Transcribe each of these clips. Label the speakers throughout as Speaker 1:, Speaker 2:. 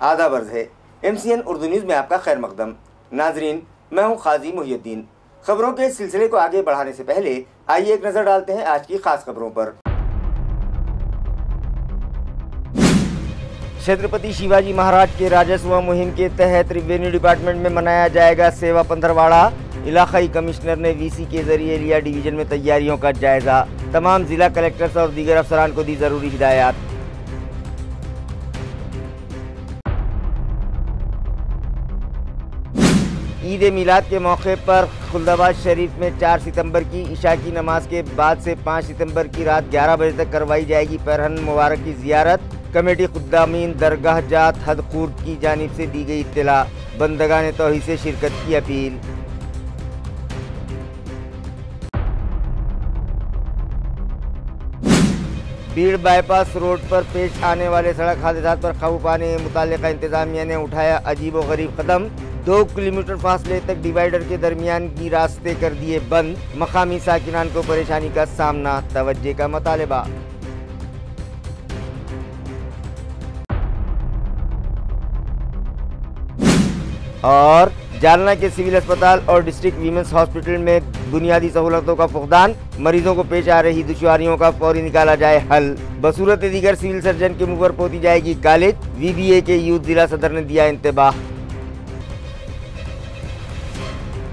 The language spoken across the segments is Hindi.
Speaker 1: आदाब अर्ज़ है। MCN उर्दू न्यूज़ में आपका खैर मकदम। नाजरीन, मैं हूँ खाजी मुहियुद्दीन। खबरों के सिलसिले को आगे बढ़ाने से पहले आइए एक नज़र डालते हैं आज की खास खबरों पर। छत्रपति शिवाजी महाराज के राजस्व मुहिम के तहत रेवेन्यू डिपार्टमेंट में मनाया जाएगा सेवा पंद्रहवाड़ा। इलाकाई कमिश्नर ने VC के जरिए लिया डिवीजन में तैयारियों का जायजा। तमाम जिला कलेक्टर्स और दीगर अफसरान को दी जरूरी हिदायत। ईद मिलाद के मौके पर खुल्दाबाद शरीफ में 4 सितंबर की इशा की नमाज के बाद से 5 सितंबर की रात 11 बजे तक करवाई जाएगी पैरहन मुबारक की जियारत। कमेटी खुद्दामीन दरगाह जात हद खुर्द की जानिब से दी गई इत्तला। बंदगान तौहीद से शिरकत की अपील। भीड़ बाईपास रोड पर पेश आने वाले सड़क हादसात पर काबू पाने मुताल्लिका इंतजामिया ने उठाया अजीब व गरीब कदम। 2 किलोमीटर फासले तक डिवाइडर के दरमियान की रास्ते कर दिए बंद। मकामी साकिनान को परेशानी का सामना, तवज्जो का मुतालबा। और जालना के सिविल अस्पताल और डिस्ट्रिक्ट वीमेंस हॉस्पिटल में बुनियादी सहूलतों का फुकदान। मरीजों को पेश आ रही दुश्वारियों का फौरी निकाला जाए हल। बसूरत दीगर सिविल सर्जन के मुंह पर पोती जाएगी कॉलेज। VBA के यूथ जिला सदर ने दिया इंतबाह।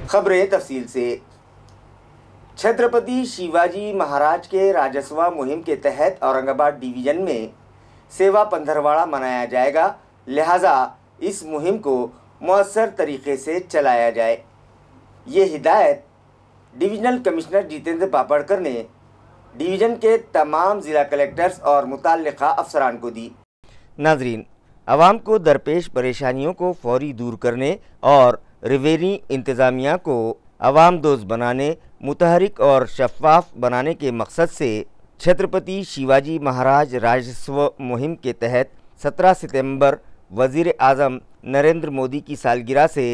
Speaker 1: खबरें तफसील से। छत्रपति शिवाजी महाराज के राजस्व मुहिम के तहत औरंगाबाद डिवीजन में सेवा पंद्रहवाड़ा मनाया जाएगा, लिहाजा इस मुहिम को मौसर तरीके से चलाया जाए। ये हिदायत डिविजनल कमिश्नर जितेंद्र पापड़कर ने डिवीज़न के तमाम ज़िला कलेक्टर्स और मुताल्लिका अफसरान को दी। नाजरीन, आवाम को दरपेश परेशानियों को फौरी दूर करने और रेवेन्यू इंतज़ामिया को आवाम दोस्त बनाने, मुतहरिक और शफाफ बनाने के मकसद से छत्रपति शिवाजी महाराज राजस्व मुहिम के तहत 17 सितंबर वज़ीर आज़म नरेंद्र मोदी की सालगिरह से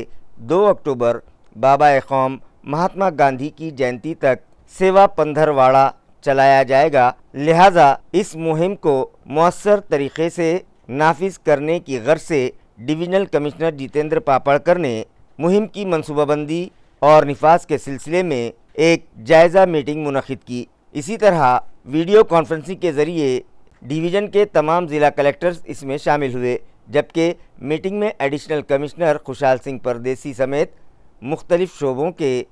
Speaker 1: 2 अक्टूबर बाबा कौम महात्मा गांधी की जयंती तक सेवा पंद्रहवाड़ा चलाया जाएगा। लिहाजा इस मुहिम को मौसर तरीके से नाफिज करने की गर्ज से डिविजनल कमिश्नर जितेंद्र पापड़कर ने मुहिम की मनसूबाबंदी और निफाज के सिलसिले में एक जायज़ा मीटिंग मुनक़िद की। इसी तरह वीडियो कॉन्फ्रेंसिंग के ज़रिए डिवीज़न के तमाम ज़िला कलेक्टर्स इसमें शामिल हुए, जबकि मीटिंग में एडिशनल कमिश्नर खुशहाल सिंह परदेसी समेत मुख्तलिफ शोबों के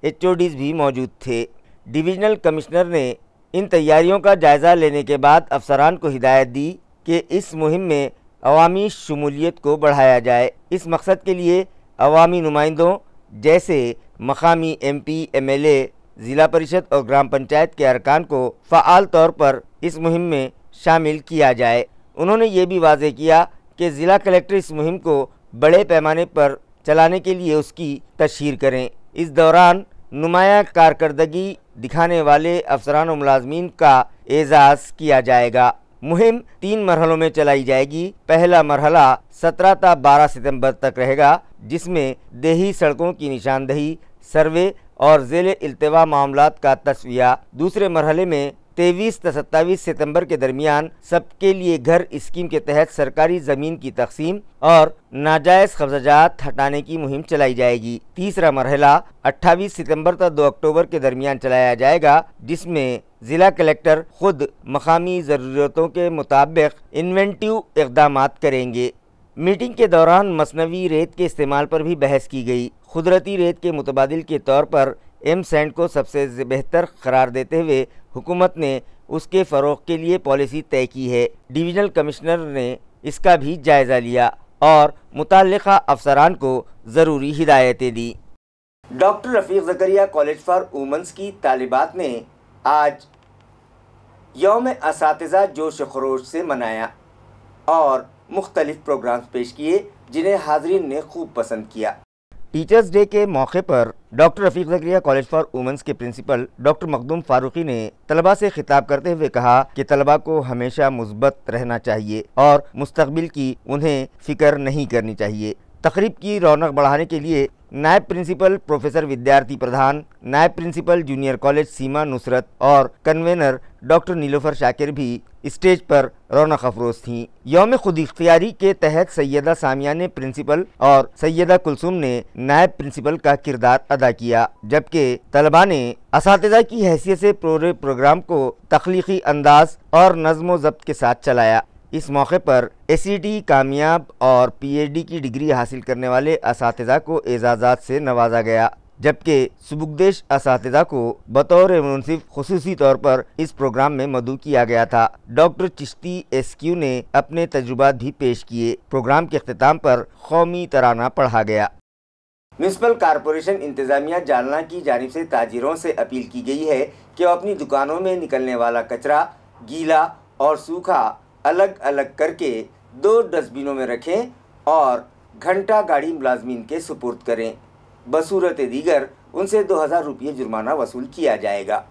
Speaker 1: HODs भी मौजूद थे। डिविजनल कमिश्नर ने इन तैयारियों का जायज़ा लेने के बाद अफसरान को हिदायत दी कि इस मुहिम में अवामी शमूलियत को बढ़ाया जाए। इस मकसद के लिए अवामी नुमाइंदों जैसे मकामी MP, MLA, ज़िला परिषद और ग्राम पंचायत के अरकान को फ़आल तौर पर इस मुहिम में शामिल किया जाए। उन्होंने ये भी वाज़ेह किया कि ज़िला कलेक्टर इस मुहिम को बड़े पैमाने पर चलाने के लिए उसकी तशहीर करें। इस दौरान नुमाया कारकर्दगी दिखाने वाले अफसरान और मुलाजमीन का एजाज़ किया जाएगा। मुहिम 3 मरहलों में चलाई जाएगी। पहला मरहला 17 ta 12 सितंबर तक रहेगा, जिसमें देही सड़कों की निशानदही, सर्वे और ज़ेले इल्तिवा मामलात का तस्विया। दूसरे मरहले में 23 से 27 सितंबर के दरमियान सबके लिए घर स्कीम के तहत सरकारी ज़मीन की तकसीम और नाजायज़ कब्ज़ात हटाने की मुहिम चलाई जाएगी। तीसरा मरहला 28 सितंबर तक 2 अक्टूबर के दरमियान चलाया जाएगा, जिसमें ज़िला कलेक्टर खुद मकामी ज़रूरतों के मुताबिक इन्वेंटिव इक़दामात करेंगे। मीटिंग के दौरान मसनवी रेत के इस्तेमाल पर भी बहस की गई। कुदरती रेत के मुतबादिल के तौर पर M-सैंड को सबसे बेहतर करार देते हुए हुकूमत ने उसके फ़रोग़ के लिए पॉलिसी तय की है। डिविजनल कमिश्नर ने इसका भी जायज़ा लिया और मुताल्लिका अफसरान को ज़रूरी हिदायतें दी। Doctor Rafiq Zakaria college for womens की तालिबात ने आज यौम असातिज़ा जोश खरोश से मनाया और मुख्तलिफ प्रोग्राम्स पेश किए, जिन्हें हाज़रीन ने खूब पसंद किया। टीचर्स डे के मौके पर doctor Rafiq Zakaria college for womens के प्रिंसिपल डॉक्टर मखदूम फारूकी ने तलबा से खिताब करते हुए कहा कि तलबा को हमेशा मुस्बत रहना चाहिए और मुस्तक़बिल की उन्हें फ़िक्र नहीं करनी चाहिए। तकरीब की रौनक बढ़ाने के लिए नायब प्रिंसिपल प्रोफेसर विद्यार्थी प्रधान, नायब प्रिंसिपल जूनियर कॉलेज सीमा नुसरत और कन्वेनर डॉक्टर नीलोफर शाकिर भी स्टेज पर रौनक अफरोज थीं। यौम खुद इख्तियारी के तहत सैयदा सामिया ने प्रिंसिपल और सैयदा कुलसुम ने नायब प्रिंसिपल का किरदार अदा किया, जबकि तलबा ने असातिज़ा की हैसियत से पूरे प्रोग्राम को तख्लीकी अंदाज और नज़्म ज़ब्त के साथ चलाया। इस मौके पर एसीटी कामयाब और पीएचडी की डिग्री हासिल करने वाले असातिज़ा को एजाज़ात से नवाजा गया, जबकि सुबुकदेश असातिज़ा को बतौर मुंसिफ खुसूसी तौर पर इस प्रोग्राम में मदऊ किया गया था। डॉक्टर चिश्ती SQ ने अपने तजुर्बात भी पेश किए। प्रोग्राम के अख्तिताम पर कौमी तराना पढ़ा गया। म्यूनसिपल कॉरपोरेशन इंतज़ामिया जालना की जानिब से ताजिरों से अपील की गई है कि वह अपनी दुकानों में निकलने वाला कचरा गीला और सूखा अलग अलग करके 2 डस्टबिनों में रखें और घंटा गाड़ी मुलाजमीन के सुपुर्द करें। बसूरत दीगर उनसे 2000 रुपये जुर्माना वसूल किया जाएगा।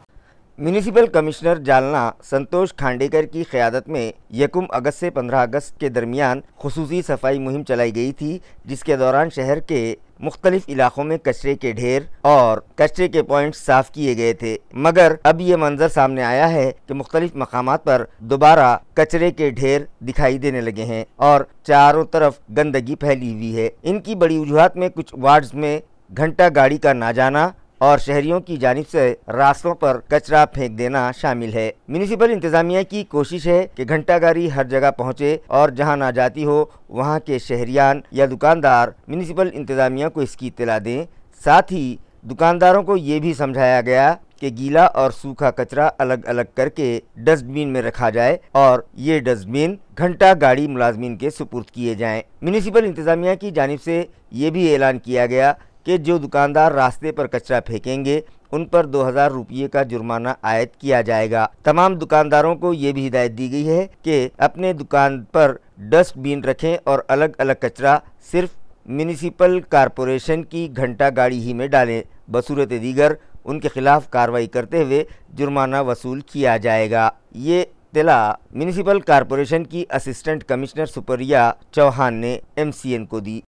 Speaker 1: म्यूनिसिपल कमिश्नर जालना संतोष खांडेकर की क़यादत में 1 अगस्त से 15 अगस्त के दरमियान खुसूसी सफाई मुहिम चलाई गई थी, जिसके दौरान शहर के मुख्तलिफ इलाकों में कचरे के ढेर और कचरे के पॉइंट साफ किए गए थे। मगर अब ये मंजर सामने आया है कि मुख्तलिफ मकामात पर दोबारा कचरे के ढेर दिखाई देने लगे हैं और चारों तरफ गंदगी फैली हुई है। इनकी बड़ी वजूहात में कुछ वार्ड्स में घंटा गाड़ी का ना जाना और शहरियों की जानिब से रास्तों पर कचरा फेंक देना शामिल है। म्यूनिसिपल इंतज़ामिया की कोशिश है कि घंटा गाड़ी हर जगह पहुँचे और जहाँ ना जाती हो वहाँ के शहरियान या दुकानदार म्यूनिसिपल इंतज़ामिया को इसकी इत्तला दें। साथ ही दुकानदारों को ये भी समझाया गया कि गीला और सूखा कचरा अलग अलग करके डस्टबिन में रखा जाए और ये डस्टबिन घंटा गाड़ी मुलाजमीन के सुपुर्द किए जाएँ। म्यूनिसिपल इंतज़ामिया की जानिब से ये भी ऐलान किया गया कि जो दुकानदार रास्ते पर कचरा फेंकेंगे उन पर 2000 रुपये का जुर्माना आयद किया जाएगा। तमाम दुकानदारों को ये भी हिदायत दी गई है कि अपने दुकान पर डस्टबिन रखें और अलग अलग कचरा सिर्फ म्यूनिसिपल कॉरपोरेशन की घंटा गाड़ी ही में डालें। बसूरत दीगर उनके खिलाफ कार्रवाई करते हुए जुर्माना वसूल किया जाएगा। ये इत्तला म्यूनिसिपल कॉरपोरेशन की असिस्टेंट कमिश्नर सुप्रिया चौहान ने MCN को दी।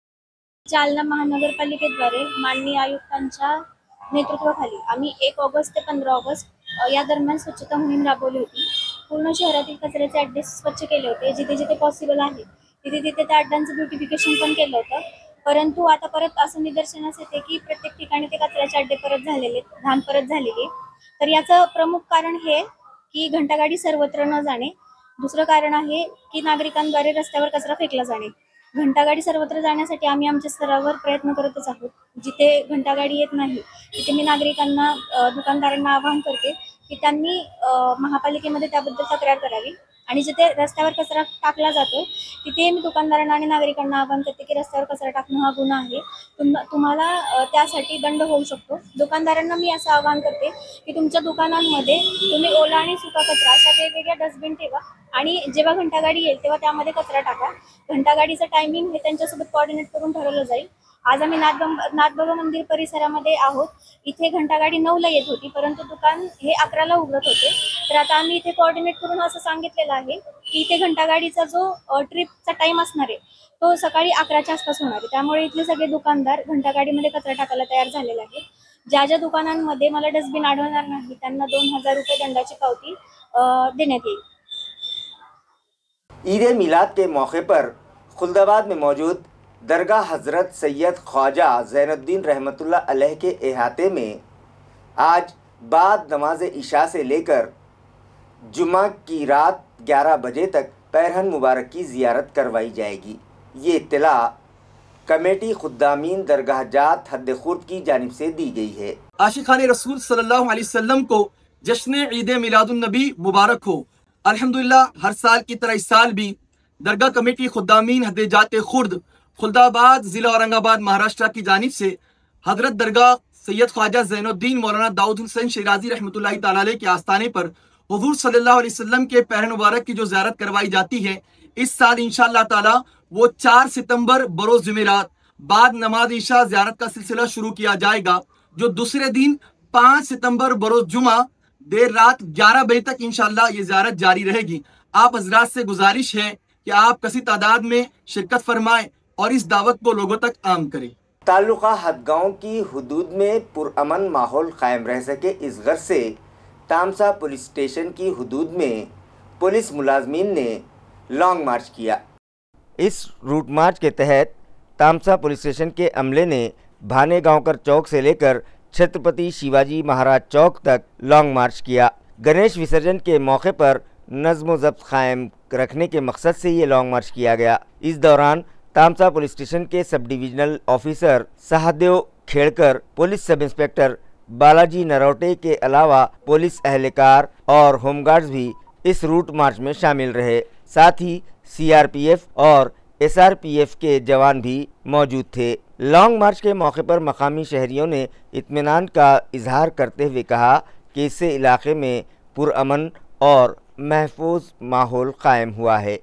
Speaker 2: जालना महानगरपालिकेद्वारे माननीय आयुक्तांच्या नेतृत्वाखाली आम्ही 1 ऑगस्ट ते 15 ऑगस्ट या दरम्यान स्वच्छता मोहीम राबवली होती। पूर्ण शहरातील कचऱ्याचे अड्डे स्वच्छ केले होते। जिथे जिथे पॉसिबल आहे तिथे तिथे त्या अड्ड्यांचं ब्युटिफिकेशन पण केलं होतं। परंतु आता परत असं निदर्शनास येते की प्रत्येक ठिकाणी ते कचऱ्याचे अड्डे परत झालेले, घाण परत झालेली। तर याचं प्रमुख कारण हे की घंटागाडी सर्वत्र न जाणे। दुसरं कारण आहे की नागरिकांद्वारे रस्त्यावर कचरा फेकला जाणे। घंटागाडी सर्वत्र जाण्यासाठी आम्ही आमच्या स्तरावर प्रयत्न करतच आहोत। जिथे घंटागाडी येत नाही तिथे मी नागरिकांना दुकानदारांना आवाहन करते की त्यांनी महापालिकेमध्ये त्याबद्दल तक्रार करावी आणि जिथे रस्त्यावर कचरा टाकला जातो तिथे मी दुकानदारांना आणि नागरिकांना आवाहन करते की रस्त्यावर कचरा टाकणं हा गुन्हा आहे। तुम्हाला त्यासाठी दंड होऊ शकतो। दुकानदारांना मी असं आवाहन करते की तुमच्या दुकानांमध्ये तुम्ही ओला आणि सुका कचरा अशा वेगवेगळ्या डस्टबिन ठेवा आणि जेव्हा घंटागाडी येईल तेव्हा त्यामध्ये कचरा टाका। घंटागाडीचं टायमिंग हे त्यांच्यासोबत कोऑर्डिनेट करून ठरवलं जाईल। आज आम्ही नाथबाबा मंदिर परिसरामध्ये आहोत। इथे घंटागाडी 9ला येत होती, परंतु दुकान हे 11ला उघडत होते। तर आता आम्ही इथे कोऑर्डिनेट करून असं सांगितलेलं आहे की इथे घंटागाडीचा जो ट्रिपचा टाइम असणार आहे तो सकाळी 11च्या आसपास होणार आहे। त्यामुळे इथले सगळे दुकानदार घंटागाडीमध्ये कचरा टाकायला तयार झालेले आहेत। ज्या ज्या दुकानांमध्ये मला डस्टबिन आढळणार नाही त्यांना 2000 रुपये दंडाची पावती देण्यात येईल।
Speaker 1: ईद मिलाद के मौके पर खुल्दाबाद में मौजूद दरगाह हज़रत सैयद ख्वाजा ज़ैनुद्दीन रहमतुल्लाह अलैह के अहाते में आज बाद नमाज इशा से लेकर जुमा की रात 11 बजे तक पैरहन मुबारक की ज़ियारत करवाई जाएगी। ये इत्तला कमेटी खुद्दामीन दरगाह जात हद खुर्द की जानिब से दी गई है।
Speaker 3: आशिक़ाने रसूल सल्लल्लाहु अलैहि वसल्लम को जश्न ईद मिलादुन नबी मुबारक हो। अल्हम्दुलिल्लाह हर साल की तरह इस साल भी दरगाह कमेटी खुद्दामीन हद जात खुर्द खुल्दाबाद ज़िला औरंगाबाद महाराष्ट्र की जानिब से हज़रत दरगाह सैयद ख्वाजा ज़ैनुद्दीन मौलाना दाऊद हुसैन शिराजी रहमतुल्लाहि तआला अलैह के आस्थाने पर हुज़ूर सल्लल्लाहु अलैहि वसल्लम के पैरहन मुबारक की जो ज़ियारत करवाई जाती है, इस साल इंशाअल्लाह ताला वो 4 सितंबर बरोज़ जुमेरात बाद नमाज इशा ज़ियारत का सिलसिला शुरू किया जाएगा, जो दूसरे दिन 5 सितंबर बरोज़ जुमा देर रात 11 बजे तक इंशाअल्लाह ये ज़ियारत जारी रहेगी। आप हज़रात से गुजारिश है कि आप कसी तादाद में शिरकत फरमाएं और इस दावत को लोगों तक आम करें।
Speaker 1: ताल्लुका हदगांव की हुदूद में पुरअमन माहौल कायम रह सके इस गर्ज से तामसा पुलिस स्टेशन की हुदूद में पुलिस मुलाजमीन ने लॉन्ग मार्च किया। इस रूट मार्च के तहत तामसा पुलिस स्टेशन के अमले ने भाने गांवकर चौक से लेकर छत्रपति शिवाजी महाराज चौक तक लॉन्ग मार्च किया। गणेश विसर्जन के मौके पर नज़्म व ज़ब्त कायम रखने के मकसद से ये लॉन्ग मार्च किया गया। इस दौरान तामसा पुलिस स्टेशन के sub divisional officer Sahdev Khedkar, police sub inspector Balaji Narote के अलावा पुलिस एहलकार और होमगार्ड्स भी इस रूट मार्च में शामिल रहे। साथ ही सीआरपीएफ और एसआरपीएफ के जवान भी मौजूद थे। लॉन्ग मार्च के मौके पर मकामी शहरियों ने इत्मीनान का इजहार करते हुए कहा कि इससे इलाके में पुरअमन और महफूज माहौल कायम हुआ है।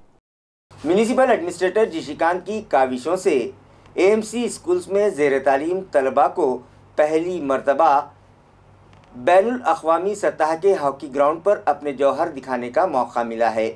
Speaker 1: म्यूनिसिपल एडमिनिस्ट्रेटर जिशिकांत की काविशों से एएमसी स्कूल्स में ज़ेर तालीम तलबा को पहली मरतबा बैनुल अक़वामी सतह के हॉकी ग्राउंड पर अपने जौहर दिखाने का मौका मिला है।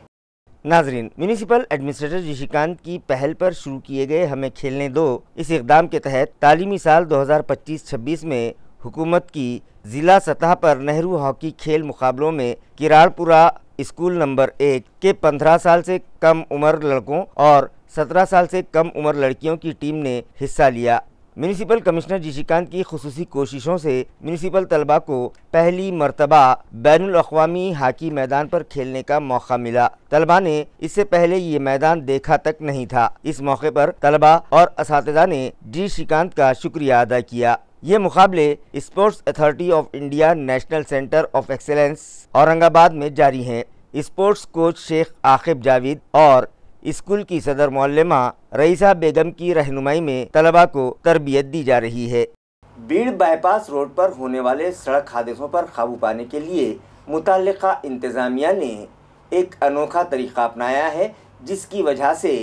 Speaker 1: नाजरीन, म्यूनिसिपल एडमिनिस्ट्रेटर जिशिकांत की पहल पर शुरू किए गए हमें खेलने दो इस इक़दाम के तहत तालीमी साल 2025-26 में हुकूमत की ज़िला सतह पर नेहरू हॉकी खेल मुकाबलों में किराड़पुरा स्कूल नंबर 1 के 15 साल से कम उम्र लड़कों और 17 साल से कम उम्र लड़कियों की टीम ने हिस्सा लिया। म्यूनिसिपल कमिश्नर जिशिकांत की खुसूसी कोशिशों से म्यूनिसिपल तलबा को पहली मरतबा बैनुल अक़वामी हॉकी मैदान पर खेलने का मौका मिला। तलबा ने इससे पहले ये मैदान देखा तक नहीं था। इस मौके पर तलबा और असातिज़ा ने जिशिकांत का शुक्रिया अदा किया। ये मुकाबले sports authority of India national centre of excellence Aurangabad में जारी हैं। स्पोर्ट्स कोच शेख आकिब जावेद और स्कूल की सदर मौलमा रईसा बेगम की रहनुमाई में तलबा को तरबियत दी जा रही है। बीड़ बाईपास रोड पर होने वाले सड़क हादसों पर काबू पाने के लिए मुतल्लिका इंतज़ामिया ने एक अनोखा तरीका अपनाया है, जिसकी वजह से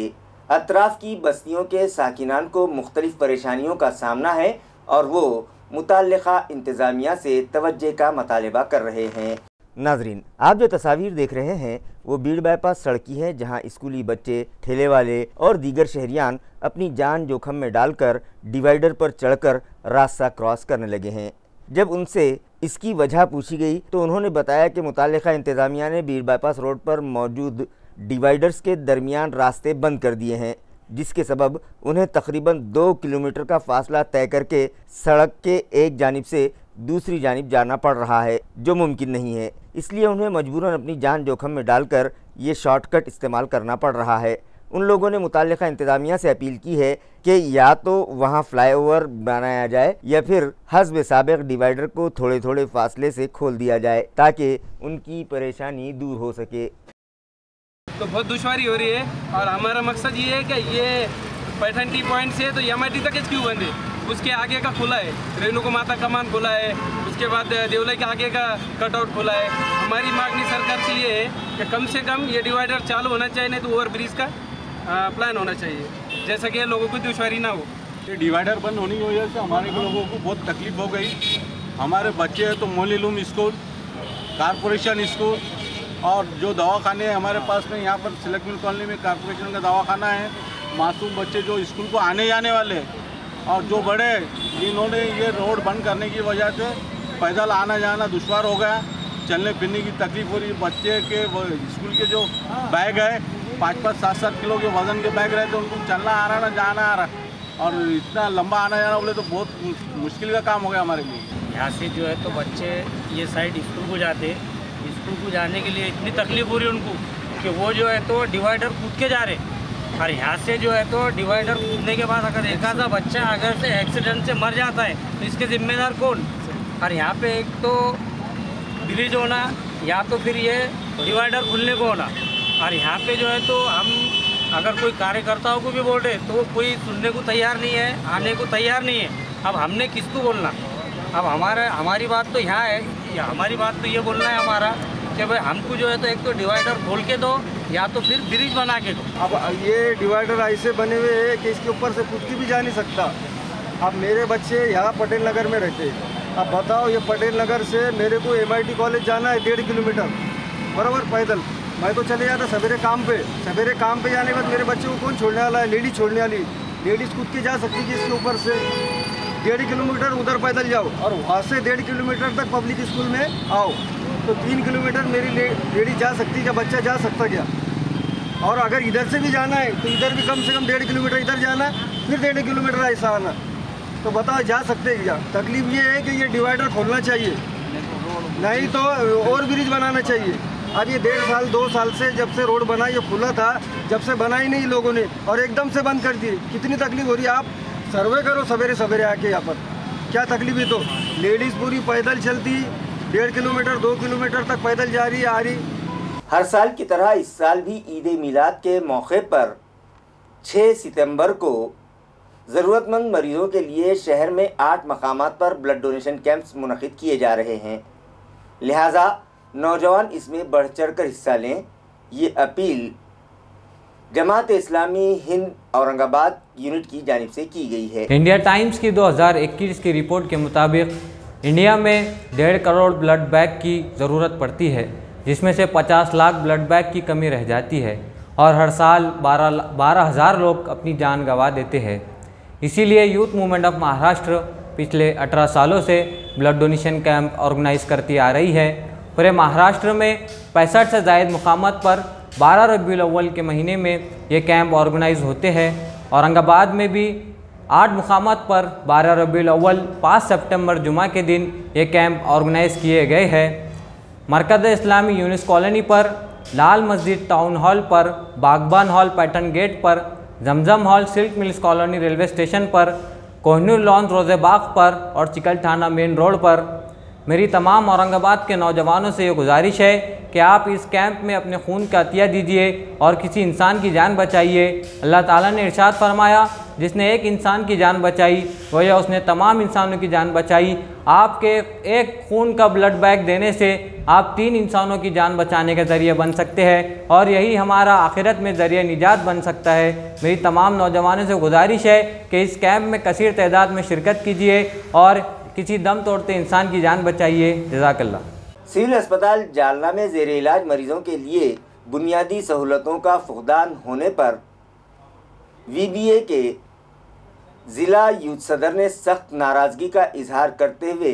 Speaker 1: अतराफ़ की बस्तियों के साकिनान को मुख्तलिफ परेशानियों का सामना है और वो मुतल्लिका इंतज़ामिया से तवज्जो का मुतालबा कर रहे हैं। नाजरीन, आप जो तस्वीर देख रहे हैं वो बीड़ बाईपास सड़क की है, जहां स्कूली बच्चे, ठेले वाले और दीगर शहरियान अपनी जान जोखम में डालकर डिवाइडर पर चढ़कर रास्ता क्रॉस करने लगे हैं। जब उनसे इसकी वजह पूछी गई तो उन्होंने बताया कि मुतल्लिका इंतज़ामिया ने बीड़ बाईपास रोड पर मौजूद डिवाइडर्स के दरमियान रास्ते बंद कर दिए हैं, जिसके सबब उन्हें तकरीबन 2 किलोमीटर का फासला तय करके सड़क के एक जानिब से दूसरी जानिब जाना पड़ रहा है, जो मुमकिन नहीं है। इसलिए उन्हें मजबूरन अपनी जान जोखम में डालकर ये शॉर्टकट इस्तेमाल करना पड़ रहा है। उन लोगों ने मुतल्लिका इंतज़ामिया से अपील की है कि या तो वहाँ फ्लाईओवर बनाया जाए या फिर हस्ब साबिक़ डिवाइडर को थोड़े थोड़े फासले से खोल दिया जाए ताकि उनकी परेशानी दूर हो सके।
Speaker 4: तो बहुत दुश्वारी हो रही है और हमारा मकसद ये है कि ये पैठन टी पॉइंट से तो MIT तक क्यों बंद है, उसके आगे का खुला है, रेणुका माता कमान खुला है, उसके बाद देवलाई के आगे का कटआउट खुला है। हमारी मांगनी सरकार से ये है कि कम से कम ये डिवाइडर चालू होना चाहिए, नहीं तो ओवर ब्रिज का प्लान होना चाहिए, जैसा कि लोगों को दुश्वारी ना हो।
Speaker 5: ये डिवाइडर बंद होने की वजह से हमारे लोगों को बहुत तकलीफ हो गई। हमारे बच्चे हैं तो मोलीलूम स्कूल, कारपोरेशन स्कूल और जो दवाखाने हैं हमारे पास में, यहाँ पर सिलक मिल कॉलोनी में कारपोरेशन का दवाखाना है। मासूम बच्चे जो स्कूल को आने जाने वाले और जो बड़े, इन्होंने ये रोड बंद करने की वजह से पैदल आना जाना दुश्वार हो गया, चलने फिरने की तकलीफ हो रही है। बच्चे के स्कूल के जो बैग है 5-5, 7-7 किलो के वज़न के बैग रहते, उनको चलना आ रहा ना जाना आ रहा, और इतना लंबा आना जाना बोले तो बहुत मुश्किल का काम हो गया हमारे लिए।
Speaker 6: यहाँ से जो है तो बच्चे ये साइड स्कूल को जाते, स्कूल को जाने के लिए इतनी तकलीफ हो रही है उनको कि वो जो है तो डिवाइडर कूद के जा रहे, और यहाँ से जो है तो डिवाइडर कूदने के बाद अगर एक आधा बच्चा अगर से एक्सीडेंट से मर जाता है तो इसके जिम्मेदार कौन। और यहाँ पे एक तो ब्रिज होना या तो फिर ये डिवाइडर खुलने को होना, और यहाँ पे जो है तो हम अगर कोई कार्यकर्ताओं को भी बोल रहे तो वो कोई सुनने को तैयार नहीं है, आने को तैयार नहीं है। अब हमने किसको बोलना? अब हमारी बात तो यहाँ है, हमारी बात तो ये बोलना है हमारा कि भाई हमको जो है तो एक तो डिवाइडर खोल के दो या तो फिर ब्रिज बना के दो।
Speaker 7: अब ये डिवाइडर ऐसे बने हुए हैं कि इसके ऊपर से कूद के भी जा नहीं सकता। अब मेरे बच्चे यहाँ पटेल नगर में रहते हैं, अब बताओ ये पटेल नगर से मेरे को MIT कॉलेज जाना है 1.5 किलोमीटर बराबर पैदल। मैं तो चले जाता सवेरे काम पे जाने के बाद मेरे बच्चे को कौन छोड़ने वाला है, लेडी छोड़ने वाली। लेडीज़ कूद के जा सकती है इसके ऊपर से। 1.5 किलोमीटर उधर पैदल जाओ और वहाँ से 1.5 किलोमीटर तक पब्लिक स्कूल में आओ, तो 3 किलोमीटर मेरी लेडीज जा सकती, क्या बच्चा जा सकता क्या? और अगर इधर से भी जाना है तो इधर भी कम से कम 1.5 किलोमीटर इधर जाना, फिर 1.5 किलोमीटर ऐसा आना, तो बताओ जा सकते हैं क्या? तकलीफ ये है कि ये डिवाइडर खोलना चाहिए, नहीं तो और ब्रिज बनाना चाहिए। अब ये 1.5 साल 2 साल से जब से रोड बना, ये खुला था, जब से बना ही नहीं लोगों ने और एकदम से बंद कर दिए। कितनी तकलीफ हो रही है, आप सर्वे करो सवेरे सवेरे आके यहाँ पर, क्या तकलीफ है। तो लेडीज़ पूरी पैदल चलती, 1.5 किलोमीटर 2 किलोमीटर तक पैदल जा रही है, आ रही।
Speaker 1: हर साल की तरह इस साल भी ईद मिलाद के मौके पर 6 सितंबर को ज़रूरतमंद मरीजों के लिए शहर में 8 मकामात पर ब्लड डोनेशन कैंप्स मुनक़िद किए जा रहे हैं। लिहाजा नौजवान इसमें बढ़ चढ़ कर हिस्सा लें, ये अपील जमात इस्लामी हिंद औरंगाबाद यूनिट की जानिब से की गई है।
Speaker 8: इंडिया टाइम्स की 2021 की रिपोर्ट के मुताबिक इंडिया में 1.5 करोड़ ब्लड बैंक की ज़रूरत पड़ती है, जिसमें से 50 लाख ब्लड बैंक की कमी रह जाती है और हर साल 12,000 लोग अपनी जान गंवा देते हैं। इसीलिए यूथ मूवमेंट ऑफ महाराष्ट्र पिछले 18 सालों से ब्लड डोनेशन कैंप ऑर्गेनाइज करती आ रही है। पूरे महाराष्ट्र में 65 से ज़ायद मुकामात पर 12 रबीउल अव्वल के महीने में ये कैंप ऑर्गेनाइज होते हैं। औरंगाबाद में भी 8 मुकामात पर 12 रबीउल अव्वल 5 सितंबर जुमा के दिन ये कैंप ऑर्गेनाइज किए गए हैं। मरकज़ इस्लामी यूनिस कॉलोनी पर, लाल मस्जिद टाउन हॉल पर, बागबान हॉल पैटर्न गेट पर, Zamzam hall silk mills colony railway station पर, कोहिनूर लॉन रोज़े बाग पर और चिकल थाना मेन रोड पर। मेरी तमाम औरंगाबाद के नौजवानों से ये गुजारिश है कि आप इस कैंप में अपने खून का अतिया दीजिए और किसी इंसान की जान बचाइए। अल्लाह ताला ने इरशाद फरमाया, जिसने एक इंसान की जान बचाई गोया उसने तमाम इंसानों की जान बचाई। आपके एक खून का ब्लड बैग देने से आप 3 इंसानों की जान बचाने के ज़रिए बन सकते हैं और यही हमारा आखिरत में ज़रिए निजात बन सकता है। मेरी तमाम नौजवानों से गुजारिश है कि इस कैंप में कसीर तादाद में शिरकत कीजिए और किसी दम तोड़ते इंसान की जान बचाइए। जज़ाकल्लाह।
Speaker 1: सिविल अस्पताल जालना में ज़ेर इलाज मरीजों के लिए बुनियादी सहूलतों का फुकदान होने पर VBA के ज़िला यूथ सदर ने सख्त नाराज़गी का इजहार करते हुए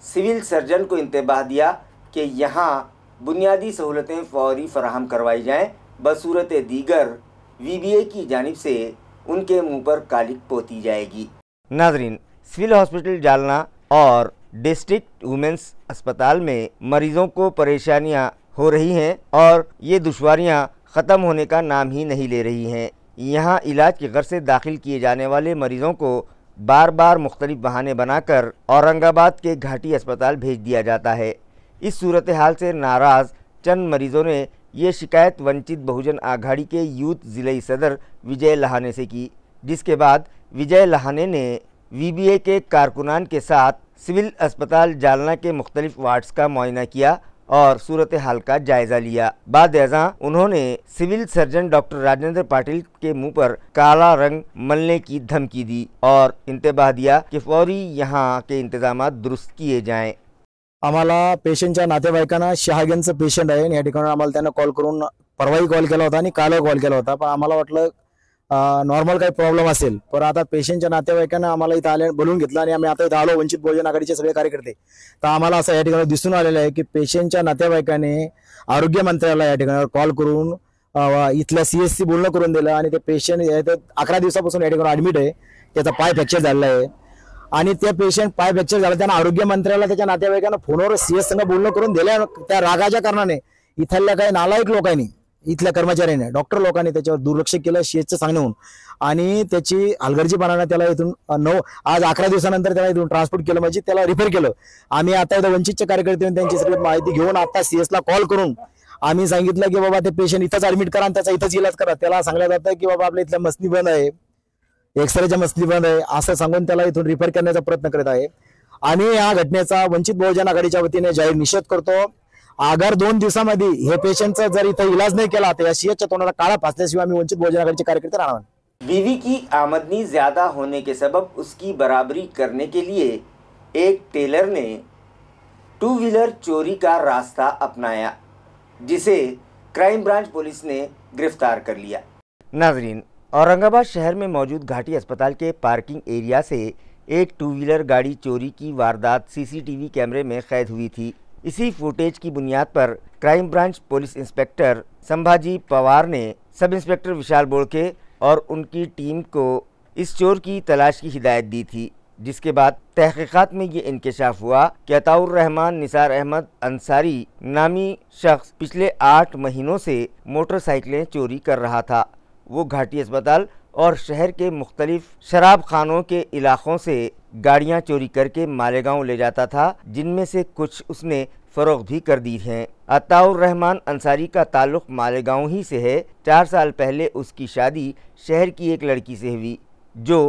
Speaker 1: सिविल सर्जन को इंतबाह दिया कि यहाँ बुनियादी सहूलतें फौरी फराहम करवाई जाएँ, बसूरत दीगर VBA की जानिब से उनके मुँह पर कालिक पोती जाएगी। नाज़रीन, सिविल हॉस्पिटल जालना और डिस्ट्रिक्ट वुमेंस अस्पताल में मरीज़ों को परेशानियां हो रही हैं और ये दुश्वारियां ख़त्म होने का नाम ही नहीं ले रही हैं। यहाँ इलाज की गर्ज से दाखिल किए जाने वाले मरीज़ों को बार बार मुख्तलिफ बहाने बनाकर औरंगाबाद के घाटी अस्पताल भेज दिया जाता है। इस सूरत हाल से नाराज़ चंद मरीज़ों ने ये शिकायत वंचित बहुजन आघाड़ी के यूथ ज़िले सदर विजय लहाने से की, जिसके बाद विजय लहाने ने VBA के कारकुनान के साथ सिविल अस्पताल जालना के मुख्तलिफ वार्ड्स का मुआयना किया और सूरत हाल का जायज़ा लिया। बाद अज़ां उन्होंने civil surgeon doctor Rajendra Patil के मुंह पर काला रंग मलने की धमकी दी और इंतबाह दिया कि फौरी यहाँ के इंतजाम दुरुस्त किए जाएं।
Speaker 9: आम्हाला पेशंटच्या नातेवाईकांना शहागनचं पेशंट आहे आणि या ठिकाणी आम्हाला त्यांना कॉल करून परवाही कॉल केला होता आणि कालही कॉल केला होता, पण आम्हाला वाटलं नॉर्मल काही प्रॉब्लेम असेल, पण आता पेशंटच्या नातेवाईकांना आम्हाला इथं आले बोलून घेतलं आणि आम्ही आता इथं आलो वंचित बहुजन आघाडीचे सगळे कार्यकर्ते। तर आम्हाला असं या ठिकाणी दिसून आलेलं आहे की पेशंटच्या नातेवाईकाने आरोग्य मंत्र्याला या ठिकाणी कॉल करून इथल्या CSC बोलणं करून दिलं आणि ते पेशंट 11 दिवसापासून या ठिकाणी ॲडमिट आहे, त्याचा पाय फ्रॅक्चर झालेला आहे आणि त्या पेशंट पाय फ्रॅक्चर झाला त्यांना आरोग्य मंत्र्याला त्याच्या नातेवाईकांना फोनवर CS संग बोलणं करून दिलं। त्या रागाच्या कारणाने इथल्या काही नालायक लोकांनी, इथल्या कर्मचाऱ्यांनी, डॉक्टर लोकांनी त्याच्यावर दुर्लक्ष केलं CSचं सांगण्याहून आणि त्याची हलगर्जीपणाने त्याला इथून आज 11 दिवसानंतर त्याला इथून ट्रान्सपोर्ट केलं, म्हणजे त्याला रिफर केलं। आम्ही आता इथं वंचितचे कार्यकर्ते त्यांची सगळी माहिती घेऊन आता CSला कॉल करून आम्ही सांगितलं की बाबा ते पेशंट इथंच ॲडमिट करा आणि त्याचा इथंच इलाज करा। त्याला सांगलं जातं की बाबा आपल्या इथल्या मसनी बंद आहे, एक्सरेच्या मसनी बंद आहे, असं सांगून त्याला इथून रिफर करण्याचा प्रयत्न करत आहे। आणि या घटनेचा वंचित बहुजन आघाडीच्या वतीने जाहीर निषेध करतो। अगर 2 दिवसामध्ये हे पेशंटचा जर इथं इलाज नहीं केला तो CSच्या तोंडाला काळा फासल्याशिवाय आम्ही वंचित बहुजन आघाडीचे कार्यकर्ते राहणार।
Speaker 1: बीवी की आमदनी ज़्यादा होने के सबब उसकी बराबरी करने के लिए एक टेलर ने 2 व्हीलर चोरी का रास्ता अपनाया, जिसे क्राइम ब्रांच पुलिस ने गिरफ्तार कर लिया। नाजरीन, औरंगाबाद शहर में मौजूद घाटी अस्पताल के पार्किंग एरिया से एक टू व्हीलर गाड़ी चोरी की वारदात सीसीटीवी कैमरे में कैद हुई थी। इसी फुटेज की बुनियाद पर crime branch police inspector Sambhaji Pawar ने सब इंस्पेक्टर विशाल बोड़के और उनकी टीम को इस चोर की तलाश की हिदायत दी थी, जिसके बाद तहकीकात में ये इंकशाफ हुआ कि अताउर रहमान निसार अहमद अंसारी नामी शख्स पिछले 8 महीनों से मोटरसाइकिलें चोरी कर रहा था। वो घाटी अस्पताल और शहर के मुख्तलिफ शराब खानों के इलाकों से गाड़ियां चोरी करके मालेगांव ले जाता था, जिनमें से कुछ उसने फ़रोख्त भी कर दी हैं। अताउर रहमान अंसारी का ताल्लुक़ मालेगांव ही से है। 4 साल पहले उसकी शादी शहर की एक लड़की से हुई जो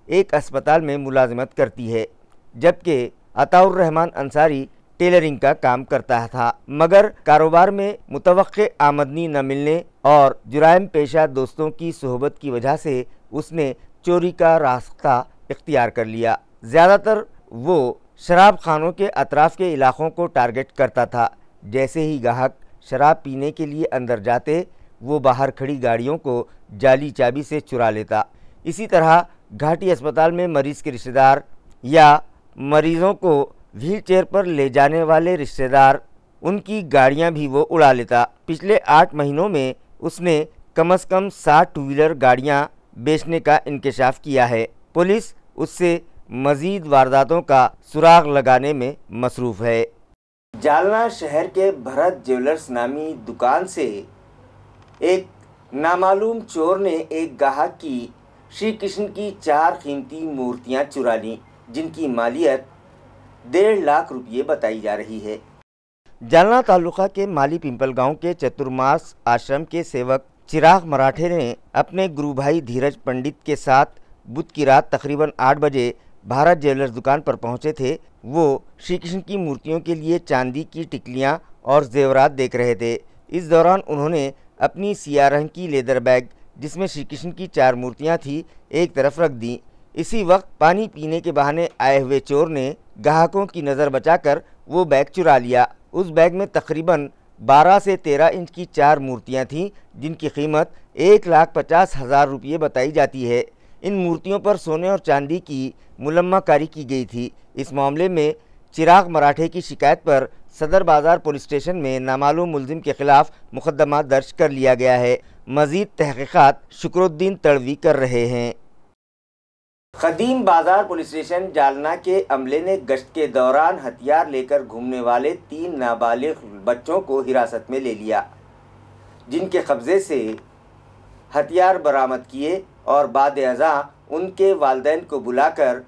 Speaker 1: एक अस्पताल में मुलाजिमत करती है, जबकि अताउर रहमान अंसारी टेलरिंग का काम करता था, मगर कारोबार में मुतवक्के आमदनी न मिलने और जुराइम पेशा दोस्तों की सोहबत की वजह से उसने चोरी का रास्ता इख्तियार कर लिया। ज़्यादातर वो शराब खानों के अतराफ़ के इलाक़ों को टारगेट करता था। जैसे ही ग्राहक शराब पीने के लिए अंदर जाते, वो बाहर खड़ी गाड़ियों को जाली चाबी से चुरा लेता। इसी तरह घाटी अस्पताल में मरीज़ के रिश्तेदार या मरीज़ों को व्हील चेयर पर ले जाने वाले रिश्तेदार, उनकी गाड़ियां भी वो उड़ा लेता। पिछले 8 महीनों में उसने कम से कम 60 टू व्हीलर गाड़ियां बेचने का इंकशाफ किया है। पुलिस उससे मज़ीद वारदातों का सुराग लगाने में मसरूफ़ है। जालना शहर के भरत ज्वेलर्स नामी दुकान से एक नामालूम चोर ने एक ग्राहक की श्री कृष्ण की 4 कीमती मूर्तियां चुरा लीं, जिनकी मालियत 1.5 लाख रुपये बताई जा रही है। जालना तालुका के माली पिंपल गांव के चतुर्मास आश्रम के सेवक चिराग मराठे ने अपने गुरु भाई धीरज पंडित के साथ बुध की रात तकरीबन 8 बजे भारत ज्वेलर्स दुकान पर पहुंचे थे। वो श्री कृष्ण की मूर्तियों के लिए चांदी की टिकलियां और जेवरात देख रहे थे। इस दौरान उन्होंने अपनी सियाह रंग की लेदर बैग, जिसमें श्री कृष्ण की 4 मूर्तियां थी, एक तरफ रख दी। इसी वक्त पानी पीने के बहाने आए हुए चोर ने ग्राहकों की नज़र बचाकर वो बैग चुरा लिया। उस बैग में तकरीबन 12 से 13 इंच की 4 मूर्तियां थीं, जिनकी कीमत 1,50,000 रुपये बताई जाती है। इन मूर्तियों पर सोने और चांदी की मुलम्माकारी की गई थी। इस मामले में चिराग मराठे की शिकायत पर सदर बाज़ार पुलिस स्टेशन में नामालूम मुलजिम के खिलाफ मुकदमा दर्ज कर लिया गया है। मज़ीद तहकीकात शुक्रुद्दीन तड़वी कर रहे हैं। खदीम बाज़ार पुलिस स्टेशन जालना के अमले ने गश्त के दौरान हथियार लेकर घूमने वाले 3 नाबालिग बच्चों को हिरासत में ले लिया, जिनके कब्ज़े से हथियार बरामद किए और बाद-ए-अज़ां उनके वालिदैन को बुलाकर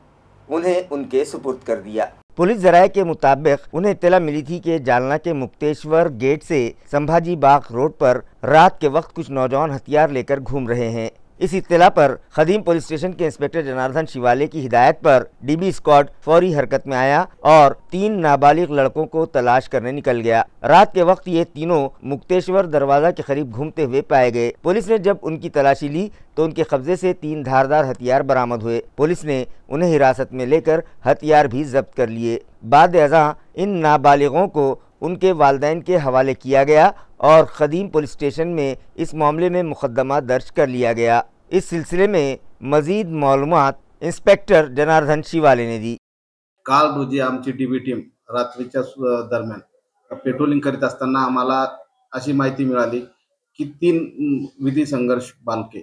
Speaker 1: उन्हें उनके सुपुर्द कर दिया। पुलिस ज़राए के मुताबिक उन्हें इत्तला मिली थी कि जालना के मुक्तेश्वर गेट से संभाजी बाग रोड पर रात के वक्त कुछ नौजवान हथियार लेकर घूम रहे हैं। इस इत्तला पर खदीम पुलिस स्टेशन के इंस्पेक्टर जनार्दन शिवाले की हिदायत पर डीबी स्क्वाड फौरी हरकत में आया और 3 नाबालिग लड़कों को तलाश करने निकल गया। रात के वक्त ये तीनों मुक्तेश्वर दरवाजा के करीब घूमते हुए पाए गए। पुलिस ने जब उनकी तलाशी ली तो उनके कब्जे से 3 धारदार हथियार बरामद हुए। पुलिस ने उन्हें हिरासत में लेकर हथियार भी जब्त कर लिए। बाद-ए-अज़ां इन नाबालिगों को उनके वालिदैन के हवाले किया गया और खदीम पुलिस स्टेशन में इस मामले में मुकदमा दर्ज कर लिया गया। इस सिलसिले में मजीद मालूमात इंस्पेक्टर जनार्दन शिवाले ने दी।
Speaker 10: काल रोजी आमची डीबी टीम रात्रीच्या दरम्यान पेट्रोलिंग करीत असताना आम्हाला अशी माहिती मिळाली की 3 विधी संघर्ष बालके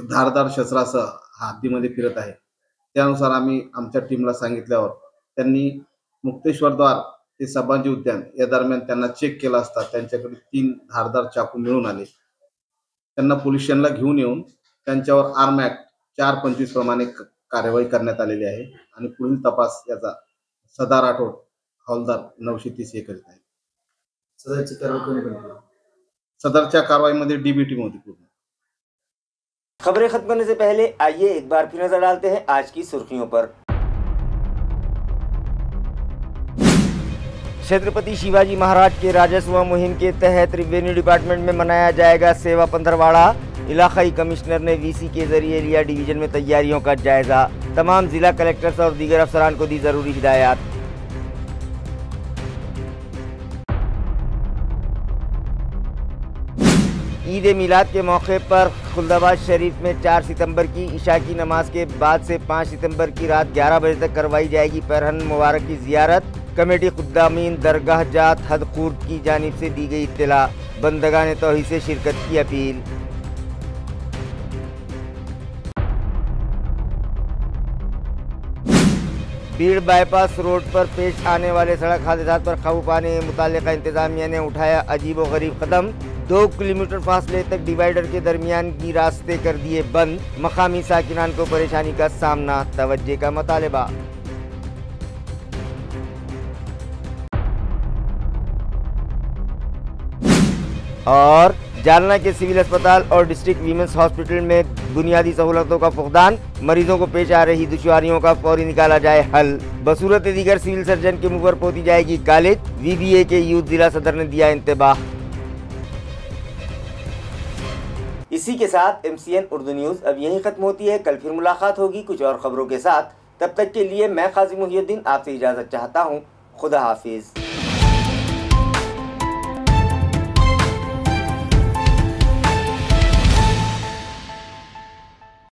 Speaker 10: धारदार शस्त्रासह हद्दीमध्ये फिरत आहे। त्यानुसार आम्ही आमच्या टीमला सांगितल्यावर त्यांनी मुक्तेश्वरद्वार ते सबांजी उद्यान या दरम्यान त्यांना चेक केला असता त्यांच्याकडे 3 धारदार चाकू मिळून आले। त्यांना पोलीस स्टेशनला घेऊन येऊन त्यांच्यावर आर्म ॲक्ट 425 प्रमाणे कार्यवाही करण्यात आलेली आहे आणि पुढील तपास याचा सदा राठोड हवालदार 930 हे करीत आहे। सदरच्या कारवाईमध्ये डीबी टीम होती पूर्ण।
Speaker 1: खबरें खत्म होने से पहले आइए एक बार फिर नजर डालते हैं आज की सुर्खियों पर। छत्रपति शिवाजी महाराज के राजस्व मुहिम के तहत रेवेन्यू डिपार्टमेंट में मनाया जाएगा सेवा पंधरवाड़ा। इलाकाई कमिश्नर ने वीसी के जरिए लिया डिवीजन में तैयारियों का जायजा। तमाम जिला कलेक्टर्स और दीगर अफसरान को दी जरूरी हिदायत। ईद मिलाद के मौके पर खुल्दाबाद शरीफ में 4 सितंबर की इशा की नमाज के बाद से 5 सितंबर की रात 11 बजे तक करवाई जाएगी पैरहन मुबारक की जियारत। कमेटी खुद्दामीन दरगाह जात हदखुर्द की जानिब से दी गई इत्तला, बंदगान तौहीद से शिरकत की अपील। भीड़ बाईपास रोड पर पेश आने वाले सड़क हादसात पर काबू पाने के मुतालिका इंतजामिया ने उठाया अजीबो गरीब कदम। 2 किलोमीटर फासले तक डिवाइडर के दरमियान की रास्ते कर दिए बंद। मकामी साकिनान को परेशानी का सामना, तवज्जे का मुतालबा। और जालना के सिविल अस्पताल और डिस्ट्रिक्ट वीमेंस हॉस्पिटल में बुनियादी सहूलतों का फुकदान, मरीजों को पेश आ रही दुश्वारियों का फौरी निकाला जाए हल। बसूरत दीगर सिविल सर्जन के मुंह पर पोती जाएगी कॉलेज, VBA के यूथ जिला सदर ने दिया इंतबाह। इसी के साथ MCN उर्दू न्यूज़ अब यहीं खत्म होती है। कल फिर मुलाकात होगी कुछ और खबरों के साथ। तब तक के लिए मैं काजी मुहिउद्दीन आपसे इजाज़त चाहता हूँ। खुदा हाफिज।